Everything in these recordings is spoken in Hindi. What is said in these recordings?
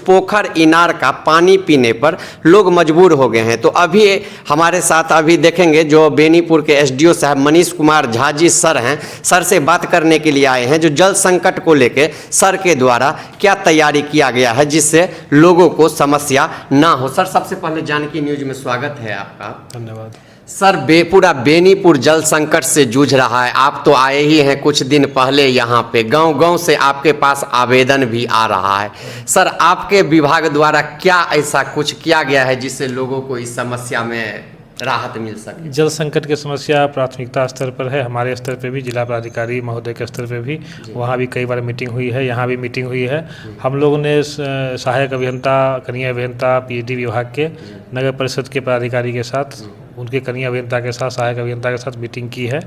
पोखर इनार का पानी पीने पर लोग मजबूर हो गए हैं। तो अभी हमारे साथ अभी देखेंगे जो बेनीपुर के एसडीओ साहब मनीष कुमार झा जी सर हैं, सर से बात करने के लिए आए हैं जो जल संकट को लेकर सर के द्वारा क्या तैयारी किया गया है जिससे लोगों को समस्या ना हो। सर, सबसे पहले जानकी न्यूज में स्वागत है आपका। धन्यवाद सर, पूरा बेनीपुर जल संकट से जूझ रहा है। आप तो आए ही हैं कुछ दिन पहले यहाँ पे, गांव-गांव से आपके पास आवेदन भी आ रहा है। सर, आपके विभाग द्वारा क्या ऐसा कुछ किया गया है जिससे लोगों को इस समस्या में राहत मिल सके? जल संकट की समस्या प्राथमिकता स्तर पर है, हमारे स्तर पे भी, जिला पदाधिकारी महोदय के स्तर पे भी, वहाँ भी कई बार मीटिंग हुई है, यहाँ भी मीटिंग हुई है। हम लोगों ने सहायक अभियंता, कनीय अभियंता, पीएचडी विभाग के, नगर परिषद के पदाधिकारी के साथ, उनके कनीय अभियंता के साथ, सहायक अभियंता के साथ मीटिंग की है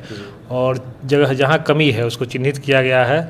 और जगह जहाँ कमी है उसको चिन्हित किया गया है।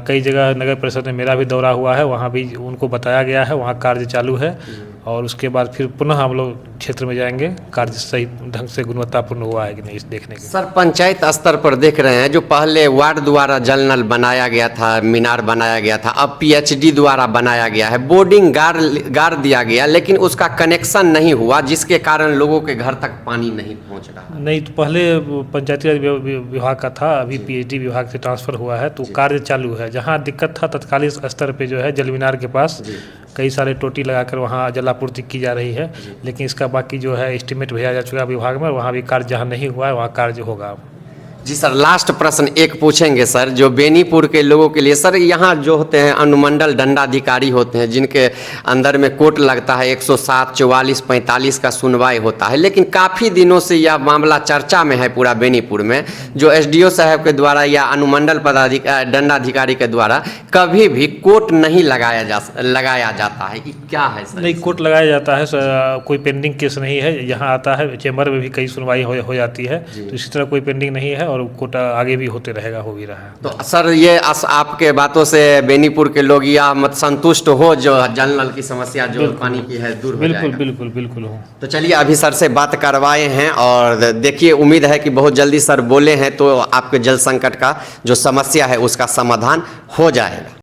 कई जगह नगर परिषद में मेरा भी दौरा हुआ है, वहाँ भी उनको बताया गया है, वहाँ कार्य चालू है और उसके बाद फिर पुनः हम लोग क्षेत्र में जाएंगे, कार्य सही ढंग से गुणवत्तापूर्ण हुआ है कि नहीं इस देखने के। सर, पंचायत स्तर पर देख रहे हैं जो पहले वार्ड द्वारा जल नल बनाया गया था, मीनार बनाया गया था, अब पीएचडी द्वारा बनाया गया है, बोर्डिंग गार दिया गया, लेकिन उसका कनेक्शन नहीं हुआ जिसके कारण लोगों के घर तक पानी नहीं पहुंच रहा। नहीं, तो पहले पंचायती राज विभाग का था, अभी पीएचडी विभाग से ट्रांसफ़र हुआ है तो कार्य चालू है। जहाँ दिक्कत था तत्कालीन स्तर पे जो है जल मीनार के पास कई सारे टोटी लगाकर वहाँ जलापूर्ति की जा रही है, लेकिन इसका बाकी जो है एस्टीमेट भेजा जा चुका है विभाग में, वहाँ भी कार्य जहाँ नहीं हुआ है वहाँ कार्य होगा। जी सर, लास्ट प्रश्न एक पूछेंगे सर, जो बेनीपुर के लोगों के लिए। सर, यहाँ जो होते हैं अनुमंडल दंडाधिकारी होते हैं जिनके अंदर में कोर्ट लगता है, 107, 44, 45 का सुनवाई होता है, लेकिन काफ़ी दिनों से यह मामला चर्चा में है पूरा बेनीपुर में, जो एसडीओ साहब के द्वारा या अनुमंडल दंडाधिकारी के द्वारा कभी भी कोर्ट नहीं लगाया जाता है। कि क्या है सर? नहीं, कोर्ट लगाया जाता है, कोई पेंडिंग केस नहीं है, यहाँ आता है, चैम्बर में भी कई सुनवाई हो जाती है, तो इसी तरह कोई पेंडिंग नहीं है और कोर्ट आगे भी होते रहेगा, हो भी रहा है। तो सर, ये आपके बातों से बेनीपुर के लोग या मत संतुष्ट हो जो जल नल की समस्या जो पानी की है दूर हो जाएगा? बिल्कुल हो। तो चलिए, अभी सर से बात करवाए हैं और देखिए, उम्मीद है कि बहुत जल्दी सर बोले हैं तो आपके जल संकट का जो समस्या है उसका समाधान हो जाएगा।